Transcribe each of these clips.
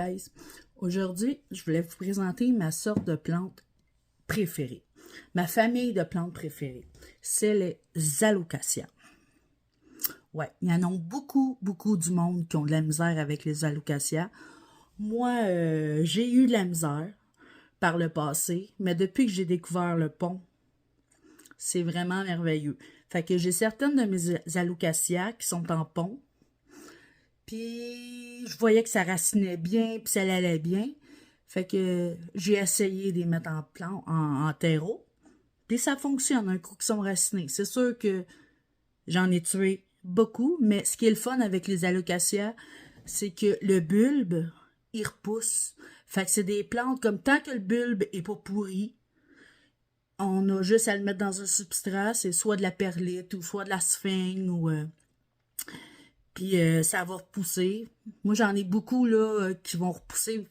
guys. Aujourd'hui, je voulais vous présenter ma sorte de plante préférée. Ma famille de plantes préférées. C'est les alocasias. Ouais, il y en a beaucoup du monde qui ont de la misère avec les alocasias. Moi, j'ai eu de la misère par le passé, mais depuis que j'ai découvert le pont, c'est vraiment merveilleux. Fait que j'ai certaines de mes alocasias qui sont en pont. Puis je voyais que ça racinait bien, puis ça allait bien. Fait que j'ai essayé de les mettre en terreau. Puis ça fonctionne un coup qu'ils sont racinés. C'est sûr que j'en ai tué beaucoup, mais ce qui est le fun avec les alocasias, c'est que le bulbe, il repousse. Fait que c'est des plantes comme tant que le bulbe est pas pourri, on a juste à le mettre dans un substrat, c'est soit de la perlite ou soit de la sphinge ou puis ça va repousser. Moi j'en ai beaucoup là qui vont repousser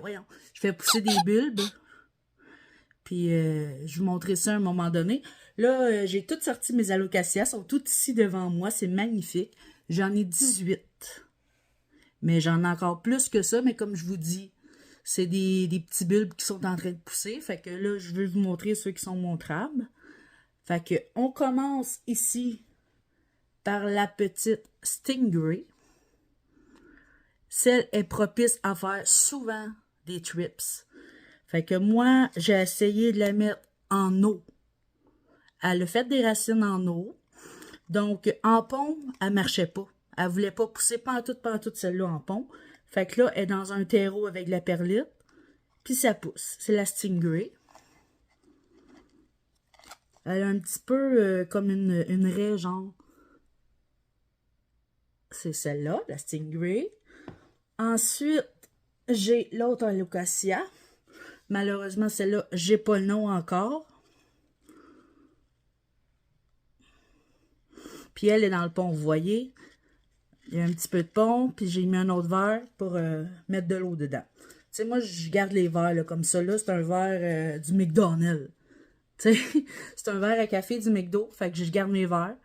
voyons, je fais pousser des bulbes. Puis je vous montrerai ça à un moment donné. Là, j'ai toutes sorti mes alocasias, sont toutes ici devant moi, c'est magnifique. J'en ai 18. Mais j'en ai encore plus que ça, mais comme je vous dis, c'est des petits bulbes qui sont en train de pousser. Fait que là, je vais vous montrer ceux qui sont montrables. Fait que on commence ici par la petite Stingray. Celle est propice à faire souvent des trips. Fait que moi, j'ai essayé de la mettre en eau. Elle a fait des racines en eau. Donc, en pont, elle marchait pas. Elle voulait pas pousser pantoute celle-là en pont. Fait que là, elle est dans un terreau avec de la perlite. Puis ça pousse. C'est la Stingray. Elle a un petit peu comme une raie, genre. C'est celle-là, la Stingray. Ensuite, j'ai l'autre alocasia. Malheureusement, celle-là, j'ai pas le nom encore. Puis elle est dans le pont, vous voyez. Il y a un petit peu de pont, puis j'ai mis un autre verre pour mettre de l'eau dedans. Tu sais, moi, je garde les verres là, comme ça. Là, c'est un verre du McDonald's. Tu sais, c'est un verre à café du McDo. Fait que je garde mes verres.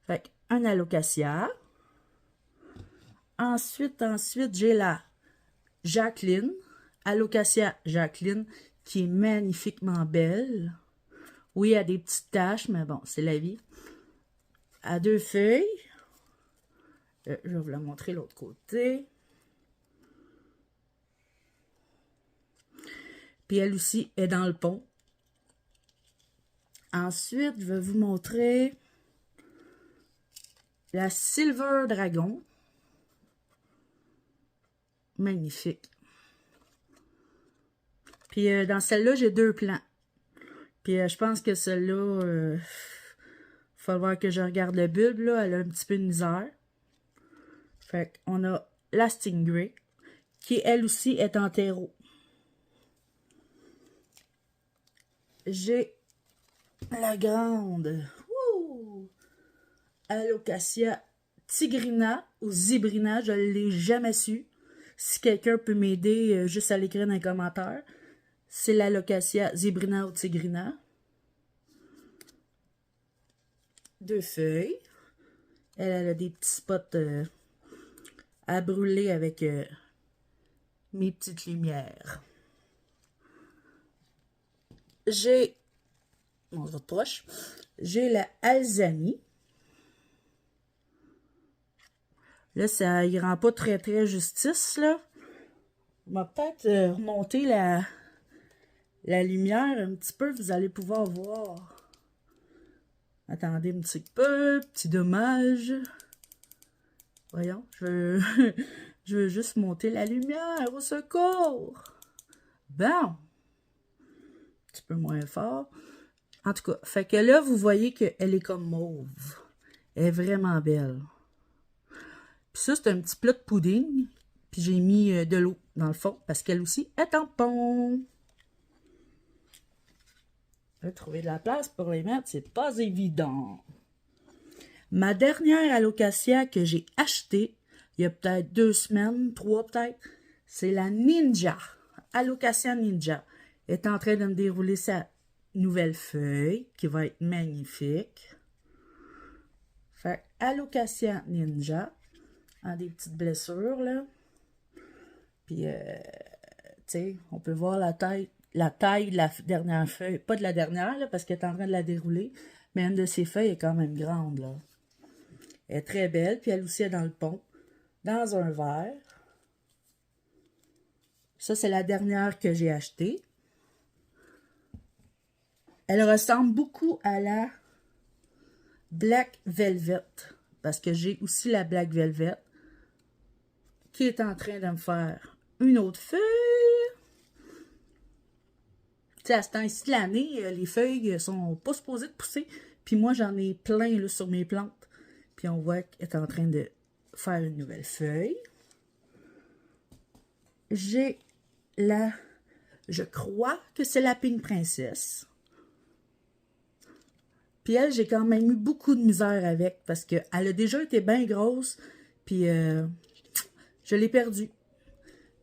Fait qu'un alocasia. Ensuite, j'ai la Jacqueline. Alocasia Jacqueline, qui est magnifiquement belle. Oui, elle a des petites taches, mais bon, c'est la vie. À 2 feuilles. Je vais vous la montrer l'autre côté. Puis elle aussi est dans le pont. Ensuite, je vais vous montrer la Silver Dragon. Magnifique. Puis dans celle-là, j'ai 2 plants. Puis je pense que celle-là, il va falloir que je regarde le bulbe, là. Elle a un petit peu de misère. Fait qu'on a la Stingray, qui elle aussi est en terreau. J'ai la grande Alocasia tigrina ou zibrina, je ne l'ai jamais su. Si quelqu'un peut m'aider, juste à l'écrire dans les commentaires. C'est l'Alocasia zibrina ou tigrina. 2 feuilles. Elle a des petits spots à brûler avec mes petites lumières. J'ai, on va proche, j'ai la Alzanie. Là, ça y rend pas très justice, là. On va peut-être remonter la lumière un petit peu, vous allez pouvoir voir. Attendez un petit peu, petit dommage. Voyons, je veux juste monter la lumière, au secours. Bon. Un petit peu moins fort. En tout cas, fait que là, vous voyez qu'elle est comme mauve. Elle est vraiment belle. Puis ça, c'est un petit plat de pudding. Puis j'ai mis de l'eau dans le fond, parce qu'elle aussi est en pont. Trouver de la place pour les mettre, c'est pas évident. Ma dernière alocasia que j'ai achetée, il y a peut-être 2 semaines, 3 peut-être, c'est la Ninja. Alocasia Ninja. Elle est en train de me dérouler sa nouvelle feuille, qui va être magnifique. Fait Alocasia Ninja. A des petites blessures, là. Puis, tu sais, on peut voir la taille de la dernière feuille. Pas de la dernière, là, parce qu'elle est en train de la dérouler. Mais une de ses feuilles est quand même grande, là. Elle est très belle. Puis elle aussi est dans le pont. Dans un verre. Ça, c'est la dernière que j'ai achetée. Elle ressemble beaucoup à la Black Velvet. Parce que j'ai aussi la Black Velvet. Qui est en train de me faire une autre feuille. Tu sais, à ce temps-ci de l'année, les feuilles sont pas supposées de pousser. Puis moi, j'en ai plein là, sur mes plantes. Puis on voit qu'elle est en train de faire une nouvelle feuille. J'ai la... Je crois que c'est la Pink Princess. Puis elle, j'ai quand même eu beaucoup de misère avec. Parce qu'elle a déjà été bien grosse. Puis je l'ai perdue.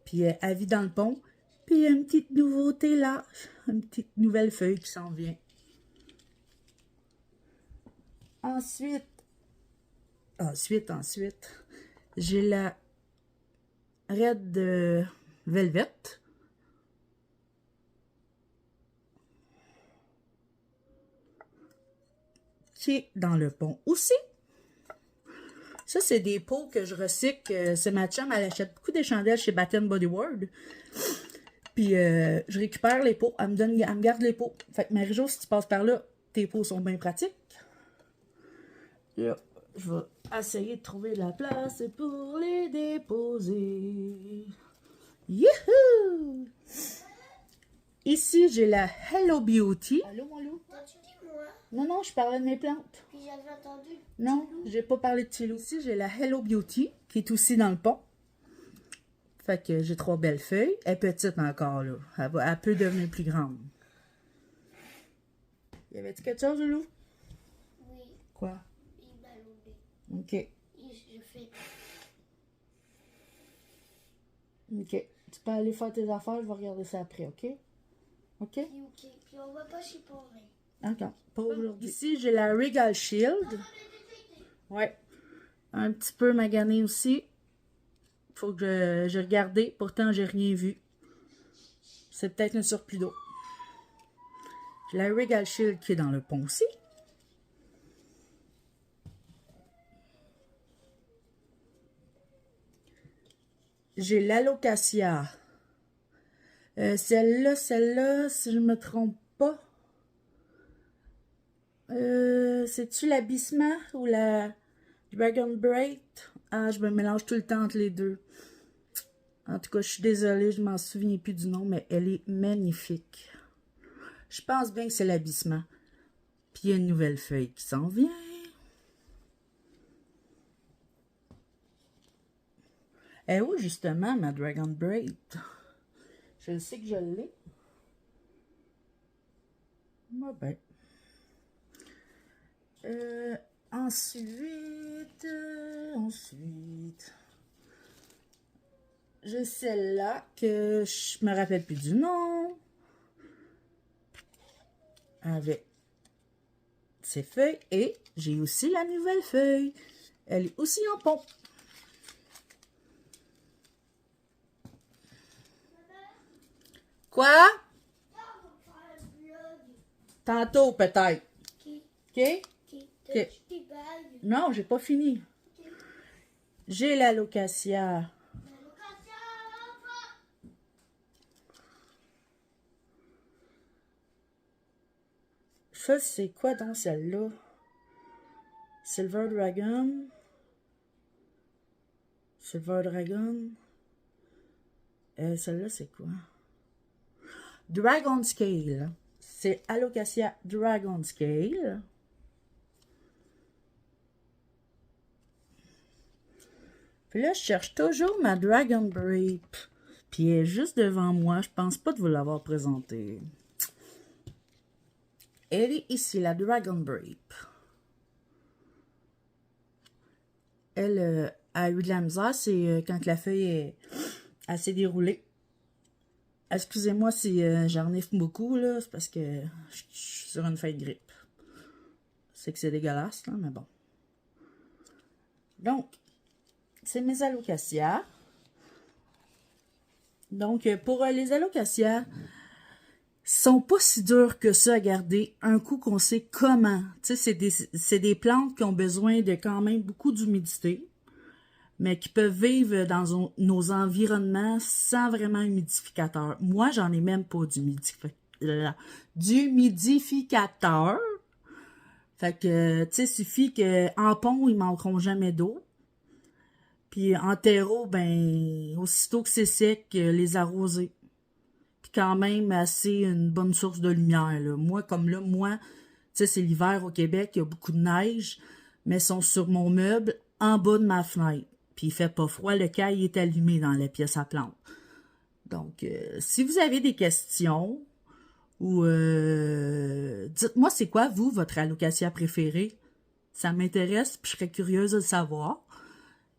Puis elle vit dans le pont. Puis il y a une petite nouveauté là. Une petite nouvelle feuille qui s'en vient. Ensuite, j'ai la Red Velvet. Qui est dans le pont aussi. Ça, c'est des pots que je recycle. C'est ma chum, elle achète beaucoup des chandelles chez Bath Body World. Puis, je récupère les pots. Elle me garde les pots. Fait que Marie-Jo, si tu passes par là, tes pots sont bien pratiques. Là, je vais essayer de trouver de la place pour les déposer. Youhou! Ici, j'ai la Hello Beauty. Allô, mon loup? T'as-tu dit moi? Non, non, je parlais de mes plantes. Puis j'avais entendu. Non, j'ai pas parlé de Tilou. Ici, j'ai la Hello Beauty, qui est aussi dans le pont. Fait que j'ai 3 belles feuilles. Elle est petite encore, là. Elle peut devenir plus grande. Y avait-tu quelque chose, Loulou? Oui, Quoi? il m'a loupé. OK. Je fais. OK. Tu peux aller faire tes affaires, je vais regarder ça après, OK? OK? Puis ok. Puis on va pas chiporer. Attends, pas aujourd'hui. Ici, j'ai la Regal Shield. Ouais. Un petit peu maganée aussi. Faut que je regarde. Pourtant, j'ai rien vu. C'est peut-être un surplus d'eau. J'ai la Regal Shield qui est dans le pont aussi. J'ai l'Alocasia. Celle-là, si je me trompe pas. C'est-tu la Bisma ou la Dragon Braid? Ah, je me mélange tout le temps entre les deux. En tout cas, je suis désolée, je m'en souviens plus du nom, mais elle est magnifique. Je pense bien que c'est la Bisma. Puis il y a une nouvelle feuille qui s'en vient. Elle est où justement ma Dragon Braid? Je sais que je l'ai. Ah ben. Ensuite, j'ai celle-là que je me rappelle plus du nom. Avec ses feuilles. Et j'ai aussi la nouvelle feuille. Elle est aussi en pont. Quoi? Tantôt, peut-être. OK? OK. Non, j'ai pas fini. J'ai l'Alocasia. Ça, c'est quoi dans celle-là? Silver Dragon. Silver Dragon. Celle-là, c'est quoi? Dragon Scale. C'est Alocasia Dragon Scale. Puis là, je cherche toujours ma Dragon Grape. Puis elle est juste devant moi. Je pense pas de vous l'avoir présentée. Elle est ici, la Dragon Grape. Elle a eu de la misère. C'est quand la feuille est assez déroulée. Excusez-moi si j'en ai beaucoup, là. C'est parce que je suis sur une feuille de grippe. C'est que c'est dégueulasse, là, mais bon. Donc, c'est mes Alocasia. Donc, pour les alocasias, sont pas si durs que ça à garder un coup qu'on sait comment. Tu sais, c'est des plantes qui ont besoin de quand même beaucoup d'humidité, mais qui peuvent vivre dans nos environnements sans vraiment humidificateur. Moi, j'en ai même pas d'humidificateur. Fait que, tu sais, suffit qu'en pont, ils manqueront jamais d'eau. Puis en terreau, ben, aussitôt que c'est sec, les arroser. Puis quand même assez une bonne source de lumière, là. Moi, tu sais, c'est l'hiver au Québec, il y a beaucoup de neige, mais ils sont sur mon meuble, en bas de ma fenêtre. Puis il fait pas froid, le caille est allumé dans la pièce à plantes. Donc, si vous avez des questions, ou dites-moi c'est quoi, vous, votre alocasia préférée? Ça m'intéresse, puis je serais curieuse de le savoir.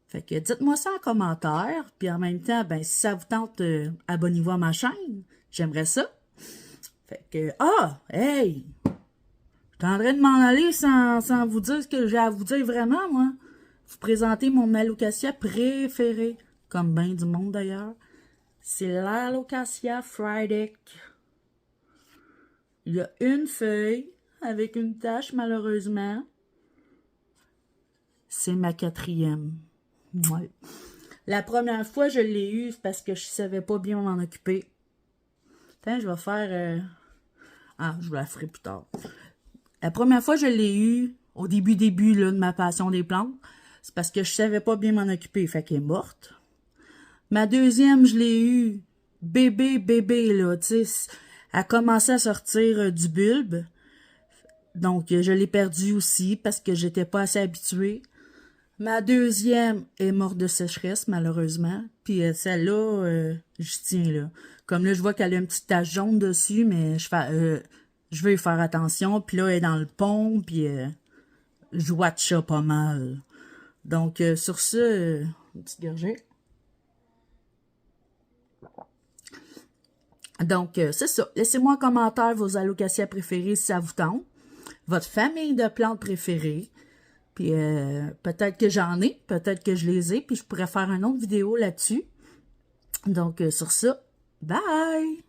Fait que dites-moi ça en commentaire, puis en même temps, ben si ça vous tente, abonnez-vous à ma chaîne. J'aimerais ça. Fait que, hey! Je suis en train de m'en aller sans vous dire ce que j'ai à vous dire vraiment, moi. Vous présenter mon alocasia préféré, comme ben du monde d'ailleurs. C'est l'alocasia Friday. Il y a une feuille avec une tache, malheureusement. C'est ma 4e. Ouais. La première fois, je l'ai eu parce que je savais pas bien m'en occuper. Attends, je vais faire... je vous la ferai plus tard. La première fois, je l'ai eu au début là, de ma passion des plantes. C'est parce que je savais pas bien m'en occuper. Fait qu'elle est morte. Ma deuxième, je l'ai eu bébé, là, tu sais. Elle a commencé à sortir du bulbe. Donc, je l'ai perdue aussi parce que j'étais pas assez habituée. Ma deuxième est morte de sécheresse, malheureusement. Puis celle-là, je tiens, là. Comme là, je vois qu'elle a une petite tache jaune dessus, mais je veux y faire attention. Puis là, elle est dans le pont, puis je watch ça pas mal. Donc, sur ce, une petite gorgée. Donc, c'est ça. Laissez-moi en commentaire vos alocasias préférées si ça vous tente. Votre famille de plantes préférées. Puis peut-être que j'en ai, peut-être que je les ai, puis je pourrais faire une autre vidéo là-dessus. Donc, sur ça, bye!